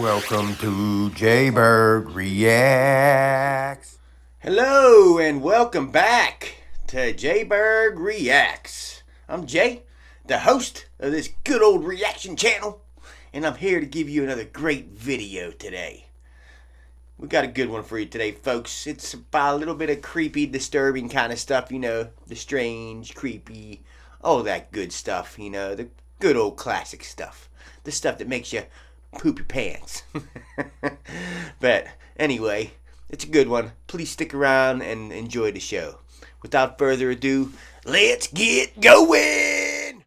Welcome to Jayberg Reacts. Hello and welcome back to Jayberg Reacts. I'm Jay, the host of this good old reaction channel, and I'm here to give you another great video today. We got a good one for you today, folks. It's about a little bit of creepy, disturbing kind of stuff, the strange, creepy, all that good stuff, the good old classic stuff. The stuff that makes you poop your pants. But anyway, it's a good one. Please stick around and enjoy the show. Without further ado, let's get going!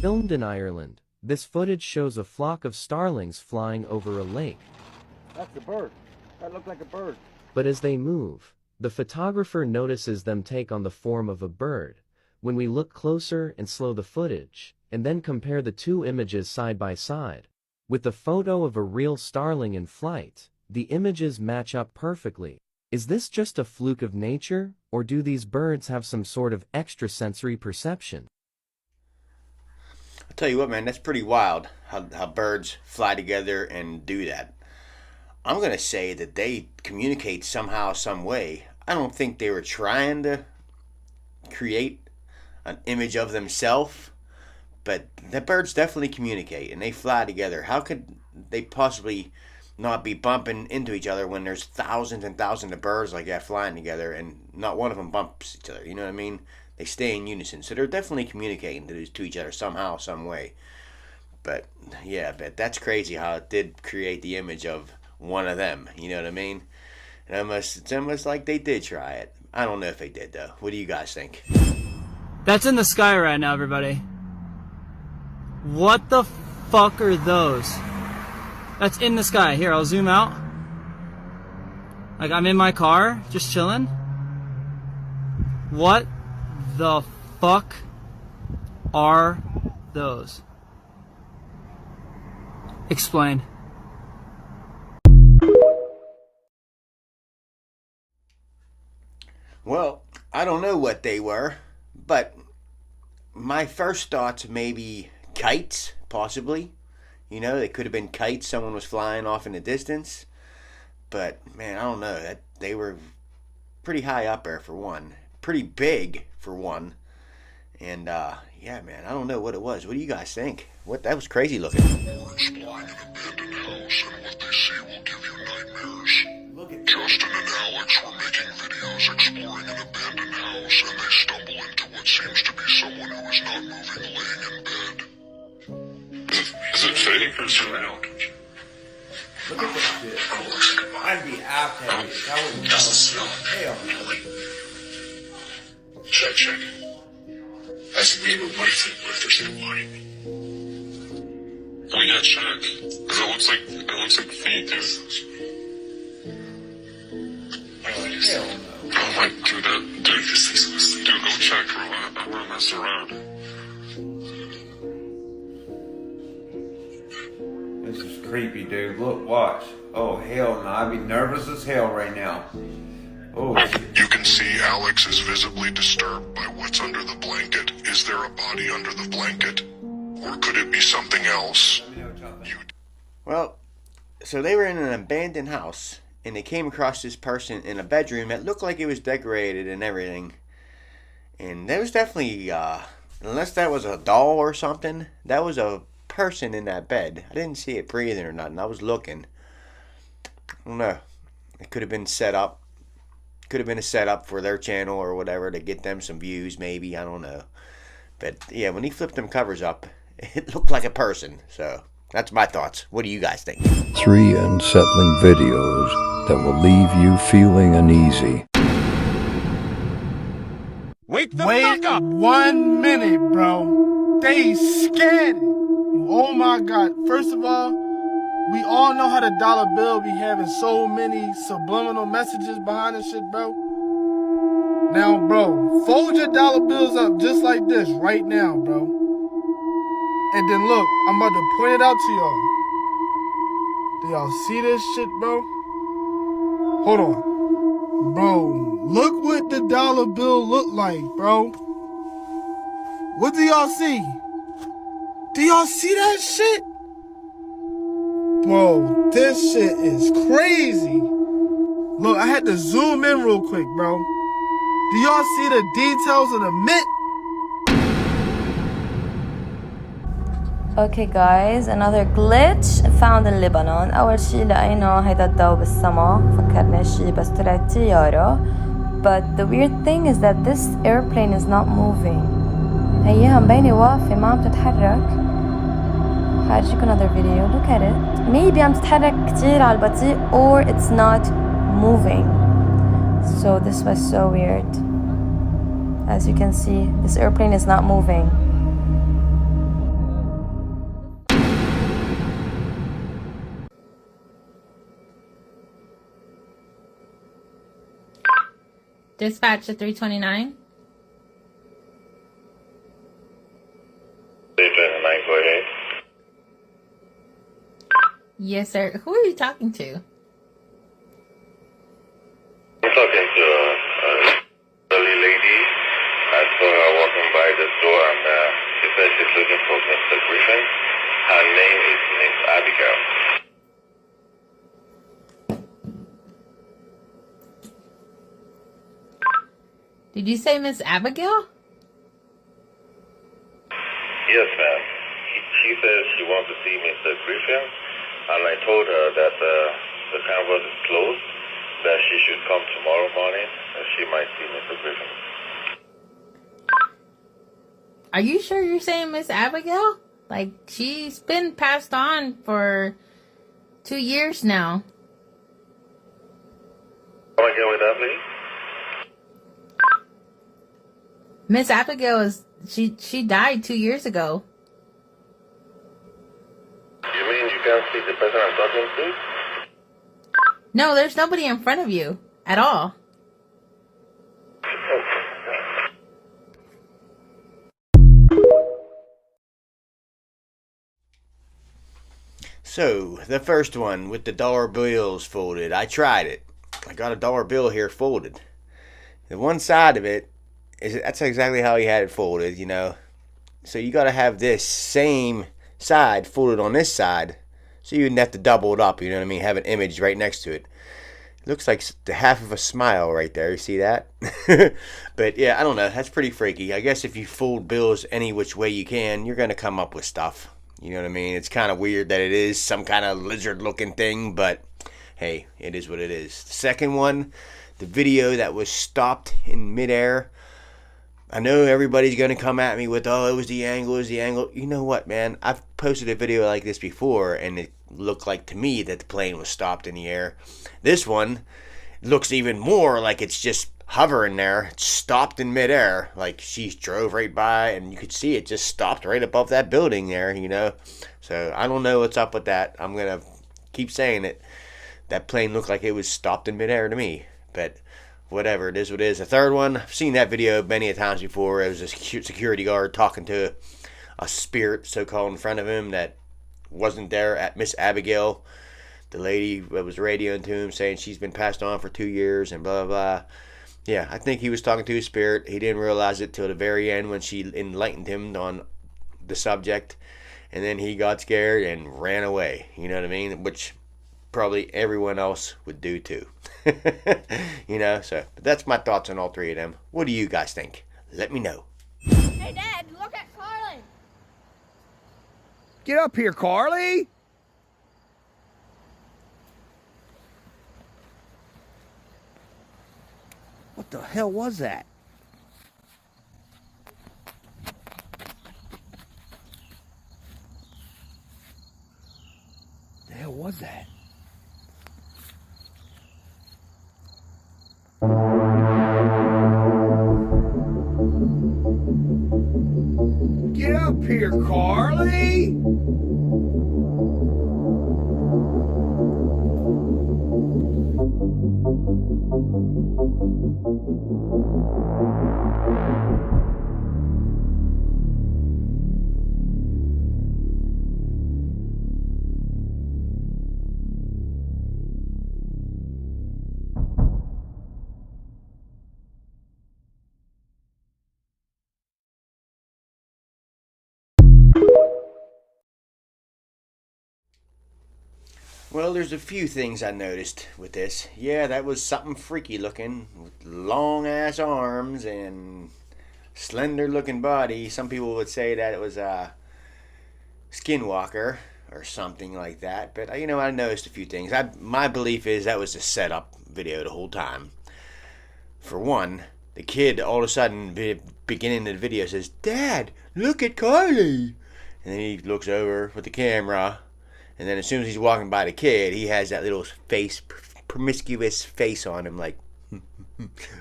Filmed in Ireland, this footage shows a flock of starlings flying over a lake. That's a bird. That looked like a bird. But as they move, the photographer notices them take on the form of a bird. When we look closer and slow the footage, and then compare the two images side by side, with the photo of a real starling in flight, the images match up perfectly. Is this just a fluke of nature, or do these birds have some sort of extrasensory perception? I'll tell you what, man, that's pretty wild how birds fly together and do that. I'm going to say that they communicate somehow, some way. I don't think they were trying to create an image of themselves, but the birds definitely communicate and they fly together. How could they possibly not be bumping into each other when there's thousands and thousands of birds like that flying together and not one of them bumps each other? You know what I mean? They stay in unison, so they're definitely communicating to each other somehow, some way. But yeah, but that's crazy how it did create the image of one of them. You know what I mean? And it's almost like they did try it. I don't know if they did though. What do you guys think? That's in the sky right now, everybody. What the fuck are those? That's in the sky. Here, I'll zoom out. Like, I'm in my car, just chilling. What the fuck are those? Explain. Well, I don't know what they were, but my first thoughts maybe kites, possibly. They could have been kites. Someone was flying off in the distance. But, man, I don't know. They were pretty high up there for one. Pretty big for one. And, yeah, man, I don't know what it was. What do you guys think? That was crazy looking. We're exploring an abandoned house, and what they see will give you nightmares. Justin and Alex were making videos exploring an abandoned house, and they stumble into what seems to be someone who is not moving laying in bed. Is it fake or is it real? Look at this shit. I'd be after it. That wouldn't Doesn't smell. hell. Check. That's me, but what if there's no body? Oh yeah, check. Cause it looks like feet, dude. Hell no. Oh my, dude, dude, go check, bro. I wanna mess around. This is creepy, dude. Look, watch. Oh, hell no. I'd be nervous as hell right now. Oh, You can see Alex is visibly disturbed by what's under the blanket. Is there a body under the blanket? Or could it be something else? Well, so they were in an abandoned house, and they came across this person in a bedroom that looked like it was decorated and everything. And there was definitely, unless that was a doll or something, that was a person in that bed. I didn't see it breathing or nothing. I was looking. I don't know. It could have been set up. Could have been a setup for their channel or whatever to get them some views, maybe. I don't know. But yeah, when he flipped them covers up, it looked like a person. So that's my thoughts. What do you guys think? 3 unsettling videos that will leave you feeling uneasy. Wait 1 minute, bro. They scared. Oh my God. First of all, we all know how the dollar bill be having so many subliminal messages behind this shit, bro. Now, bro, fold your dollar bills up just like this right now, bro. And then look, I'm about to point it out to y'all. Do y'all see this shit, bro? Hold on. Bro, look what the dollar bill look like, bro. What do y'all see? Do y'all see that shit? Bro, this shit is crazy. Look, I had to zoom in real quick, bro. Do y'all see the details of the mitt? Okay guys, another glitch found in Lebanon. أول شي لقينا هيدا الضوء بالسما، فكرنا شي بس طلعت طيارة. But the weird thing is that this airplane is not moving. هيها مبينة واقفة ما عم تتحرك. حارجيكم another video. Look at it. Maybe عم تتحرك كتير على البطيء or it's not moving. So this was so weird. As you can see, this airplane is not moving. Dispatch to 329. 329, go ahead. Yes, sir. Who are you talking to? I'm talking to a elderly lady. I saw her walking by the door and she said she's looking for Mr. Griffin. Her name is Miss Abigail. Did you say Miss Abigail? Yes, ma'am. She says she wants to see Mr. Griffin, and I told her that the canvas is closed, that she should come tomorrow morning, and she might see Mr. Griffin. Are you sure you're saying Miss Abigail? Like, she's been passed on for 2 years now. Come again with that, please? Miss Abigail is she died 2 years ago. You mean you can't see the person I'm talking to? No, there's nobody in front of you at all. So, the first one with the dollar bills folded. I tried it. I got a dollar bill here folded. The one side of it, that's exactly how he had it folded, you know. So you got to have this same side folded on this side, so you wouldn't have to double it up, you know what I mean, have an image right next to it. It looks like the half of a smile right there, you see that? But yeah, I don't know, that's pretty freaky. I guess if you fold bills any which way you can, you're going to come up with stuff, you know what I mean. It's kind of weird that it is some kind of lizard looking thing, but hey, it is what it is. The second one, the video that was stopped in midair. I know everybody's going to come at me with, oh, it was the angle, You know what, man? I've posted a video like this before, and it looked like to me that the plane was stopped in the air. This one looks even more like it's just hovering there. It's stopped in midair. Like she drove right by, and you could see it just stopped right above that building there, you know? So I don't know what's up with that. I'm going to keep saying it. That plane looked like it was stopped in midair to me, but whatever, it is what it is. The third one, I've seen that video many a times before. It was a security guard talking to a spirit, so-called, in front of him that wasn't there at Miss Abigail. The lady that was radioing to him saying she's been passed on for 2 years and blah, blah, blah. Yeah, I think he was talking to a spirit. He didn't realize it till the very end when she enlightened him on the subject. And then he got scared and ran away. You know what I mean? Which probably everyone else would do too. You know, so but that's my thoughts on all three of them. What do you guys think? Let me know. Hey Dad, look at Carly. Get up here, Carly. What the hell was that? The hell was that? Get up here, Carly! Well, there's a few things I noticed with this. Yeah, that was something freaky looking, with long ass arms and slender looking body. Some people would say that it was a skinwalker or something like that. But I noticed a few things. My belief is that was a setup video the whole time. For one, the kid all of a sudden, beginning of the video, says, "Dad, look at Carly." And then he looks over with the camera. And then as soon as he's walking by the kid, he has that little face, promiscuous face on him like,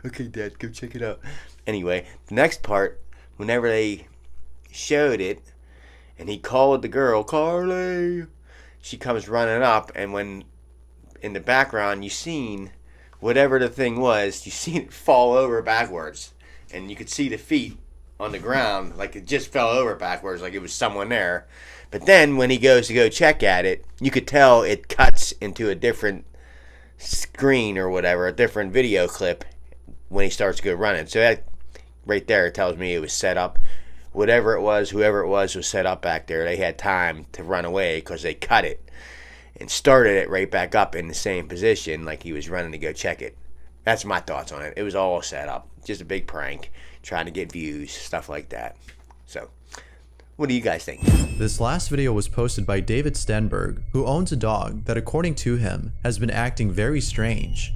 "Okay, Dad, go check it out." Anyway, the next part, whenever they showed it, and he called the girl, "Carly," she comes running up, and when in the background you seen whatever the thing was, you seen it fall over backwards. And you could see the feet on the ground, like it just fell over backwards, like it was someone there. But then when he goes to go check at it, you could tell it cuts into a different screen or whatever, a different video clip when he starts to go running. So that right there tells me it was set up. Whatever it was, whoever it was set up back there. They had time to run away because they cut it and started it right back up in the same position like he was running to go check it. That's my thoughts on it. It was all set up. Just a big prank, trying to get views, stuff like that. So, what do you guys think? This last video was posted by David Stenberg, who owns a dog that, according to him, has been acting very strange.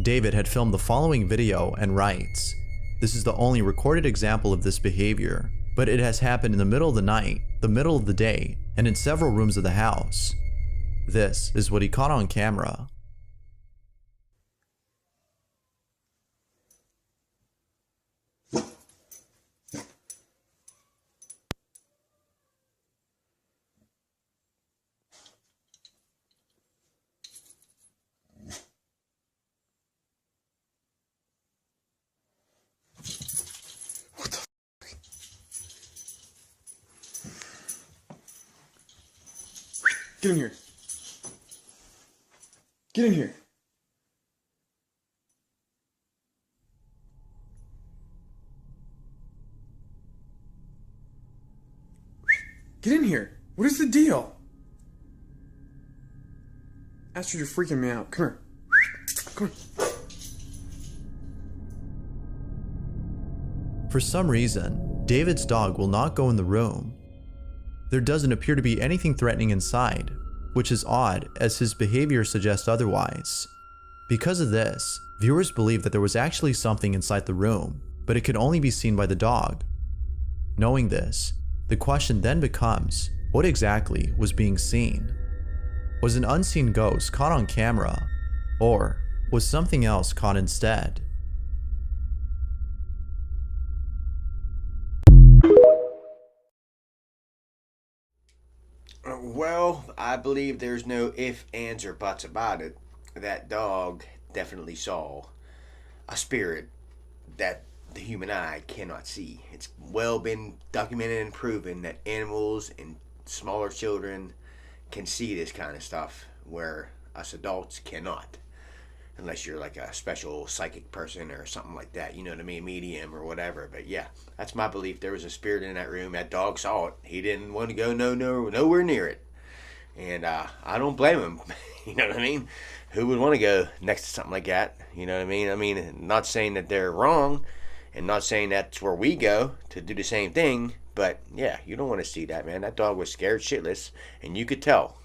David had filmed the following video and writes, "This is the only recorded example of this behavior, but it has happened in the middle of the night, the middle of the day, and in several rooms of the house. This is what he caught on camera." Get in here. Get in here. Get in here. What is the deal? Astrid, you're freaking me out. Come here. Come here. For some reason, David's dog will not go in the room. There doesn't appear to be anything threatening inside, which is odd as his behavior suggests otherwise. Because of this, viewers believe that there was actually something inside the room, but it could only be seen by the dog. Knowing this, the question then becomes, what exactly was being seen? Was an unseen ghost caught on camera, or was something else caught instead? Well, I believe there's no ifs, ands, or buts about it. That dog definitely saw a spirit that the human eye cannot see. It's well been documented and proven that animals and smaller children can see this kind of stuff, where us adults cannot. Unless you're like a special psychic person or something like that, you know what I mean, medium or whatever. But yeah, that's my belief. There was a spirit in that room. That dog saw it. He didn't want to go nowhere near it. And I don't blame him. You know what I mean? Who would want to go next to something like that? You know what I mean? I mean, not saying that they're wrong, and not saying that's where we go to do the same thing. But yeah, you don't want to see that, man. That dog was scared shitless, and you could tell.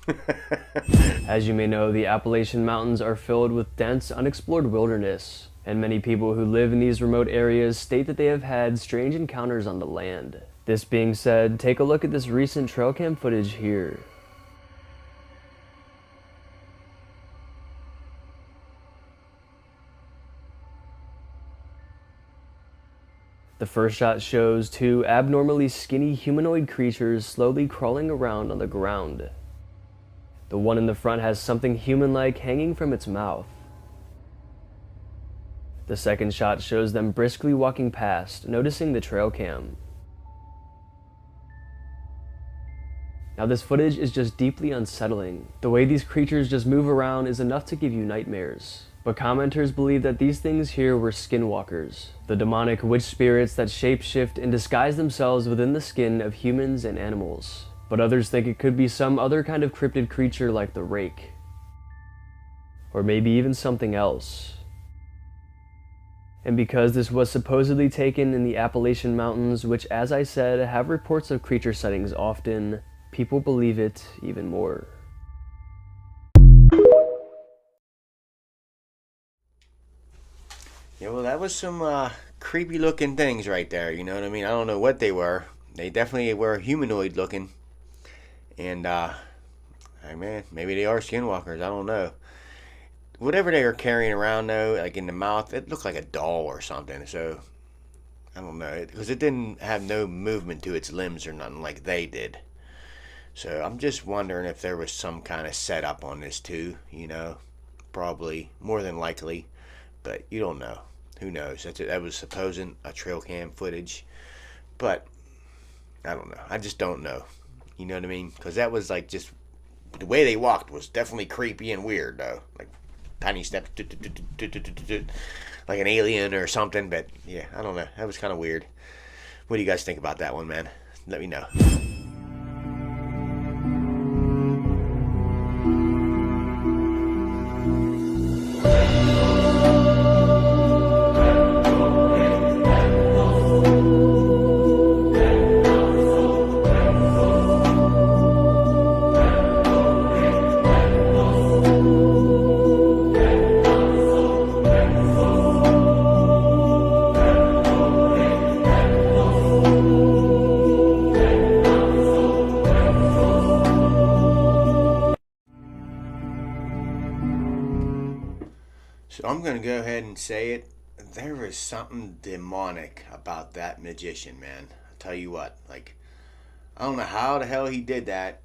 As you may know, the Appalachian Mountains are filled with dense, unexplored wilderness, and many people who live in these remote areas state that they have had strange encounters on the land. This being said, take a look at this recent trail cam footage here. The first shot shows two abnormally skinny humanoid creatures slowly crawling around on the ground. The one in the front has something human-like hanging from its mouth. The second shot shows them briskly walking past, noticing the trail cam. Now this footage is just deeply unsettling. The way these creatures just move around is enough to give you nightmares. But commenters believe that these things here were skinwalkers, the demonic witch spirits that shapeshift and disguise themselves within the skin of humans and animals. But others think it could be some other kind of cryptid creature like the rake. or maybe even something else. And because this was supposedly taken in the Appalachian Mountains, which, as I said, have reports of creature sightings often, people believe it even more. Yeah, well, that was some creepy looking things right there, you know what I mean? I don't know what they were. They definitely were humanoid looking. And, hey man, maybe they are skinwalkers, I don't know. Whatever they were carrying around though, like in the mouth, it looked like a doll or something, so I don't know, because it didn't have no movement to its limbs or nothing like they did. So I'm just wondering if there was some kind of setup on this too, you know, probably, more than likely, but you don't know. Who knows? That was supposing a trail cam footage, but I don't know. I just don't know. You know what I mean? Because that was like just, the way they walked was definitely creepy and weird though. Like tiny steps, like an alien or something, but yeah, I don't know. That was kind of weird. What do you guys think about that one, man? Let me know. So I'm going to go ahead and say it. There is something demonic about that magician, man. I'll tell you what. Like, I don't know how the hell he did that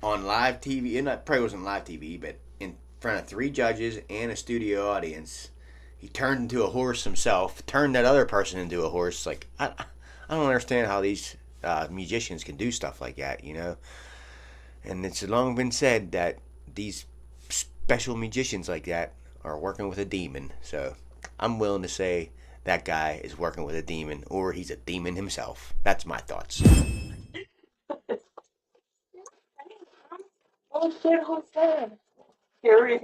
on live TV. It probably wasn't live TV, but in front of 3 judges and a studio audience. He turned into a horse himself. Turned that other person into a horse. Like, I don't understand how these musicians can do stuff like that, you know. And it's long been said that these special magicians like that are working with a demon. So I'm willing to say that guy is working with a demon, or he's a demon himself. That's my thoughts. Oh shit, who's that? Gary.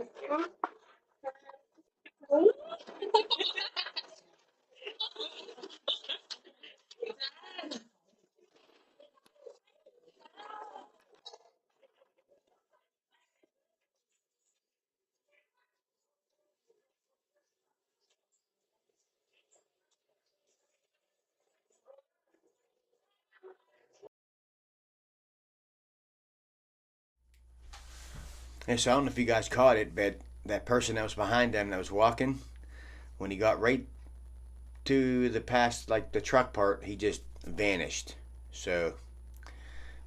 And so I don't know if you guys caught it, but that person that was behind them that was walking, when he got right to the past, like the truck part, he just vanished. So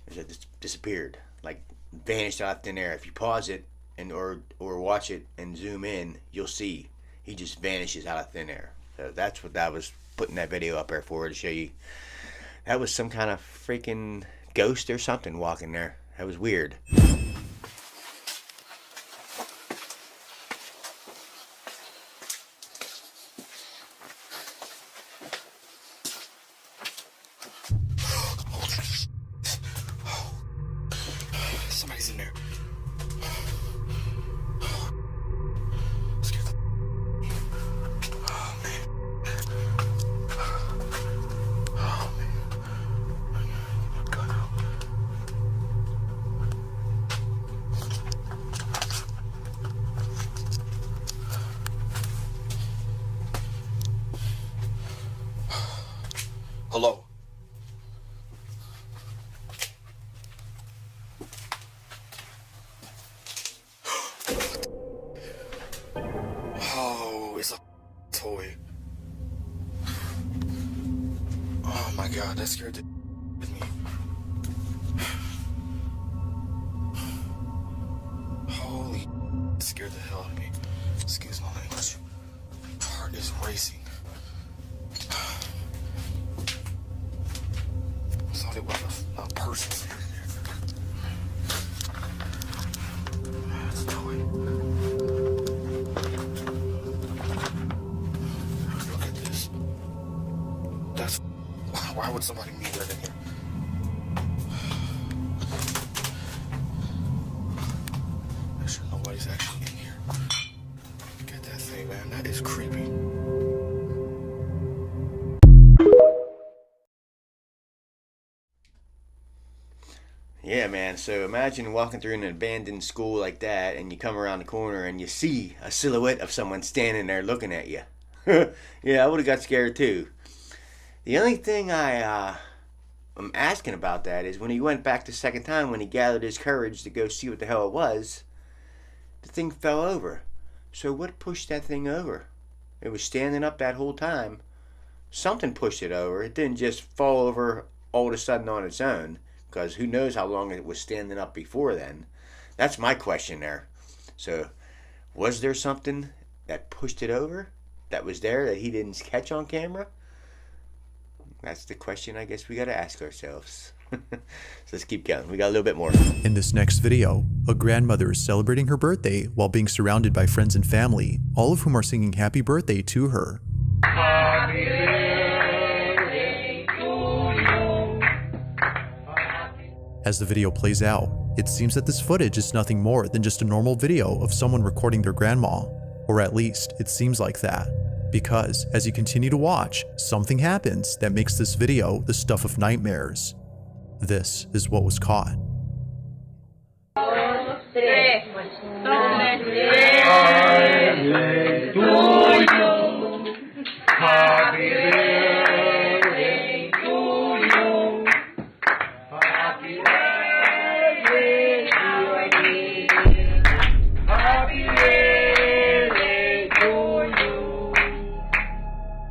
it just disappeared, like vanished out of thin air. If you pause it and or watch it and zoom in, you'll see he just vanishes out of thin air. So that's what that was, putting that video up there for, to show you. That was some kind of freaking ghost or something walking there. That was weird. Somebody's in there. Oh man. Oh man. God help. Hello. Oh, it's a toy. Oh my god, that scared the with me. Holy, that scared the hell out of me. Excuse my language. My heart is racing. I thought it was a person standing there. It's a toy. Look at this. That's... Why would somebody leave that in here? Make sure nobody's actually in here. Yeah, man. So imagine walking through an abandoned school like that, and you come around the corner and you see a silhouette of someone standing there looking at you. Yeah, I would have got scared too. The only thing I'm asking about that is when he went back the second time, when he gathered his courage to go see what the hell it was, the thing fell over. So what pushed that thing over? It was standing up that whole time. Something pushed it over. It didn't just fall over all of a sudden on its own, because who knows how long it was standing up before then. That's my question there. So was there something that pushed it over that was there that he didn't catch on camera? That's the question I guess we got to ask ourselves. So let's keep going. We got a little bit more. In this next video, a grandmother is celebrating her birthday while being surrounded by friends and family, all of whom are singing happy birthday to her. Happy birthday to you. As the video plays out, it seems that this footage is nothing more than just a normal video of someone recording their grandma, or at least it seems like that. Because as you continue to watch, something happens that makes this video the stuff of nightmares. This is what was caught.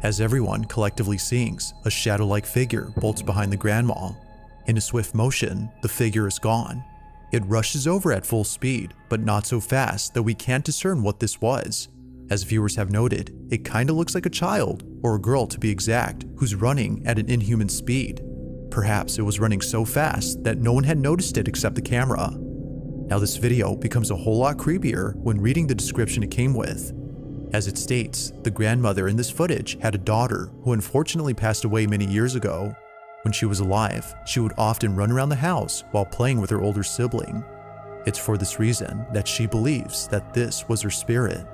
As everyone collectively sings, a shadow-like figure bolts behind the grandma. In a swift motion, the figure is gone. It rushes over at full speed, but not so fast that we can't discern what this was. As viewers have noted, it kinda looks like a child, or a girl to be exact, who's running at an inhuman speed. Perhaps it was running so fast that no one had noticed it except the camera. Now this video becomes a whole lot creepier when reading the description it came with. As it states, the grandmother in this footage had a daughter who unfortunately passed away many years ago. When she was alive, she would often run around the house while playing with her older sibling. It's for this reason that she believes that this was her spirit.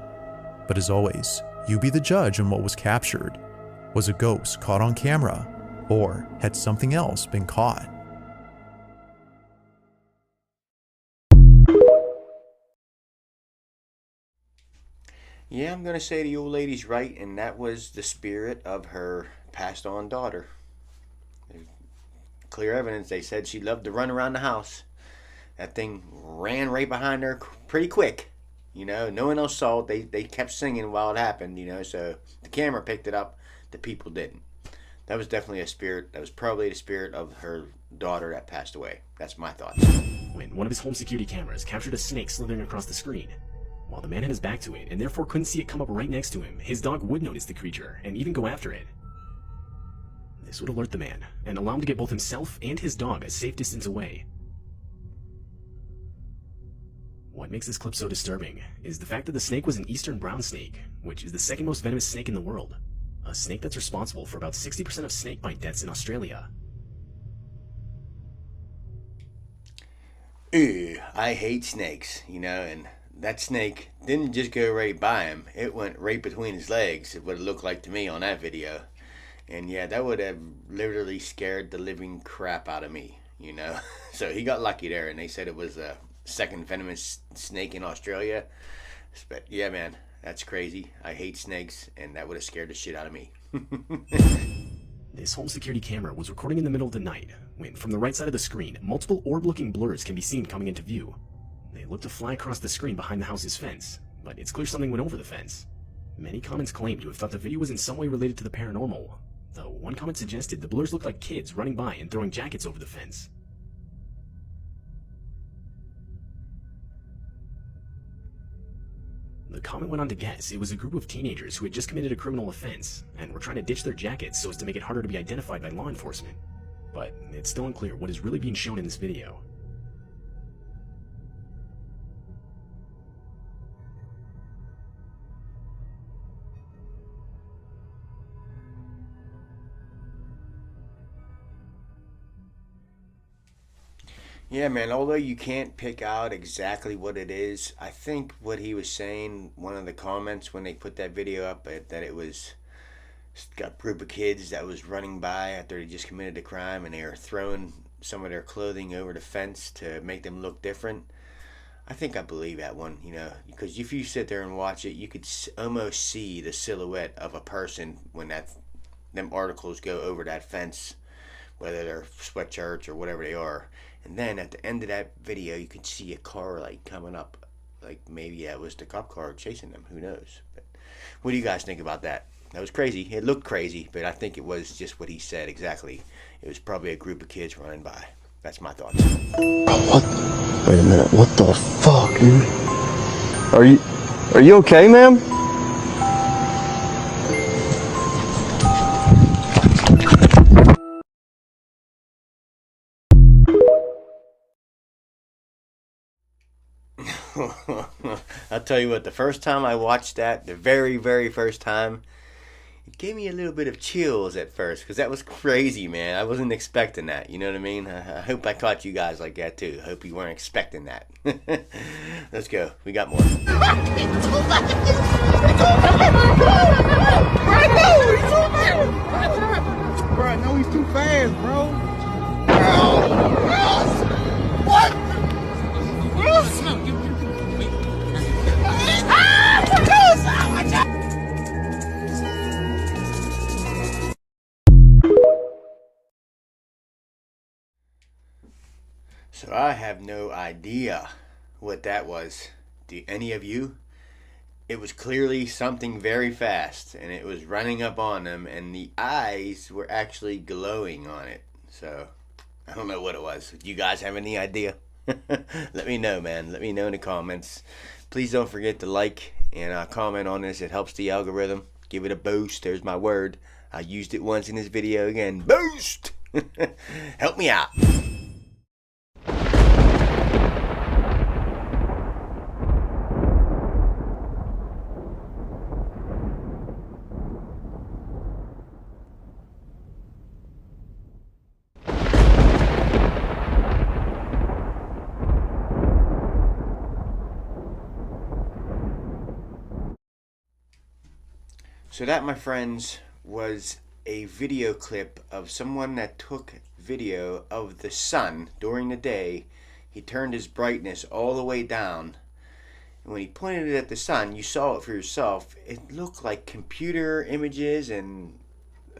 But as always, you be the judge on what was captured. Was a ghost caught on camera, or had something else been caught? Yeah, I'm gonna say the old lady's right, and that was the spirit of her passed on daughter. Clear evidence. They said she loved to run around the house. That thing ran right behind her pretty quick. You know, no one else saw it. They kept singing while it happened, you know, so the camera picked it up, the people didn't. That was definitely a spirit. That was probably the spirit of her daughter that passed away. That's my thoughts. When one of his home security cameras captured a snake slithering across the screen. While the man had his back to it and therefore couldn't see it come up right next to him, his dog would notice the creature and even go after it. This would alert the man and allow him to get both himself and his dog a safe distance away. What makes this clip so disturbing is the fact that the snake was an eastern brown snake, which is the second most venomous snake in the world. A snake that's responsible for about 60% of snakebite deaths in Australia. Ew, I hate snakes, you know, and that snake didn't just go right by him. It went right between his legs, it would look like to me on that video. And yeah, that would have literally scared the living crap out of me, you know. So he got lucky there, and they said it was a second venomous snake in Australia. But yeah, man, that's crazy. I hate snakes, and that would have scared the shit out of me. This home security camera was recording in the middle of the night, when from the right side of the screen, multiple orb-looking blurs can be seen coming into view. They look to fly across the screen behind the house's fence, but it's clear something went over the fence. Many comments claim to have thought the video was in some way related to the paranormal, though one comment suggested the blurs looked like kids running by and throwing jackets over the fence. The comment went on to guess it was a group of teenagers who had just committed a criminal offense and were trying to ditch their jackets so as to make it harder to be identified by law enforcement. But it's still unclear what is really being shown in this video. Yeah, man, although you can't pick out exactly what it is, I think what he was saying, one of the comments when they put that video up, that it was a group of kids that was running by after they just committed a crime, and they were throwing some of their clothing over the fence to make them look different. I think I believe that one, you know, because if you sit there and watch it, you could almost see the silhouette of a person when them articles go over that fence, whether they're sweatshirts or whatever they are. And then at the end of that video, you can see a car like coming up, like maybe that was the cop car chasing them. Who knows? But what do you guys think about that? That was crazy. It looked crazy, but I think it was just what he said exactly. It was probably a group of kids running by. That's my thoughts. What? Wait a minute. What the fuck, dude? Are you okay, ma'am? I'll tell you what, the first time I watched that, the very, very first time, it gave me a little bit of chills at first, because that was crazy, man. I wasn't expecting that, you know what I mean? I hope I caught you guys like that, too. I hope you weren't expecting that. Let's go. We got more. Bro, I know he's too fast, bro. What? So I have no idea what that was. Do any of you? It was clearly something very fast, and it was running up on them, and the eyes were actually glowing on it. So I don't know what it was. Do you guys have any idea? Let me know, man. Let me know in the comments. Please don't forget to like and comment on this. It helps the algorithm. Give it a boost. There's my word. I used it once in this video again. Boost! Help me out. So that, my friends, was a video clip of someone that took video of the sun during the day. He turned his brightness all the way down, and when he pointed it at the sun, you saw it for yourself. It looked like computer images and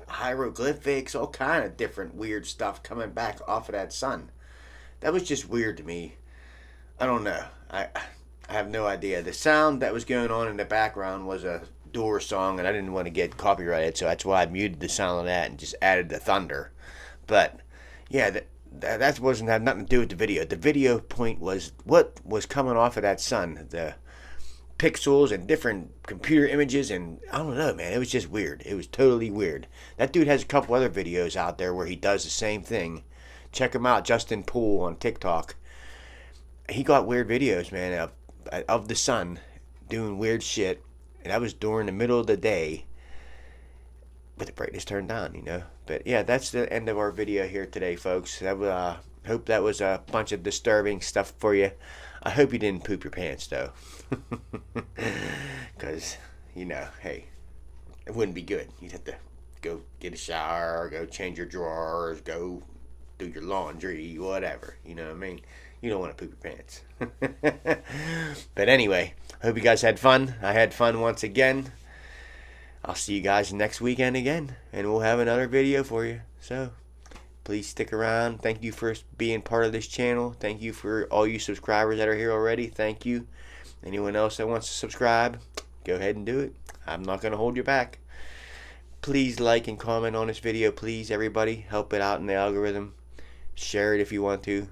hieroglyphics, all kind of different weird stuff coming back off of that sun. That was just weird to me. I don't know. I have no idea. The sound that was going on in the background was a Doors song, and I didn't want to get copyrighted, so that's why I muted the sound of that and just added the thunder. But yeah, that wasn't have nothing to do with the video. The video point was what was coming off of that sun, the pixels and different computer images, and I don't know, man. It was just weird. It was totally weird. That dude has a couple other videos out there where he does the same thing. Check him out, Justin Poole on TikTok. He got weird videos, man, of the sun doing weird shit. And that was during the middle of the day with the brightness turned on, you know. But yeah, that's the end of our video here today, folks. I hope that was a bunch of disturbing stuff for you. I hope you didn't poop your pants, though. Because, you know, hey, it wouldn't be good. You'd have to go get a shower, go change your drawers, go do your laundry, whatever. You know what I mean? You don't want to poop your pants. But anyway, hope you guys had fun. I had fun once again. I'll see you guys next weekend again, and we'll have another video for you. So please stick around. Thank you for being part of this channel. Thank you for all you subscribers that are here already. Thank you. Anyone else that wants to subscribe, go ahead and do it. I'm not going to hold you back. Please like and comment on this video. Please, everybody, help it out in the algorithm. Share it if you want to.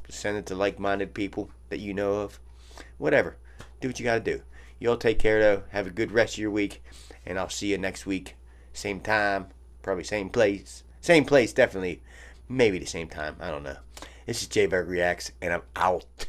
Send it to like-minded people that you know of. Whatever. Do what you got to do. You all take care, though. Have a good rest of your week. And I'll see you next week. Same time. Probably same place. Same place, definitely. Maybe the same time. I don't know. This is J-Berg Reacts, and I'm out.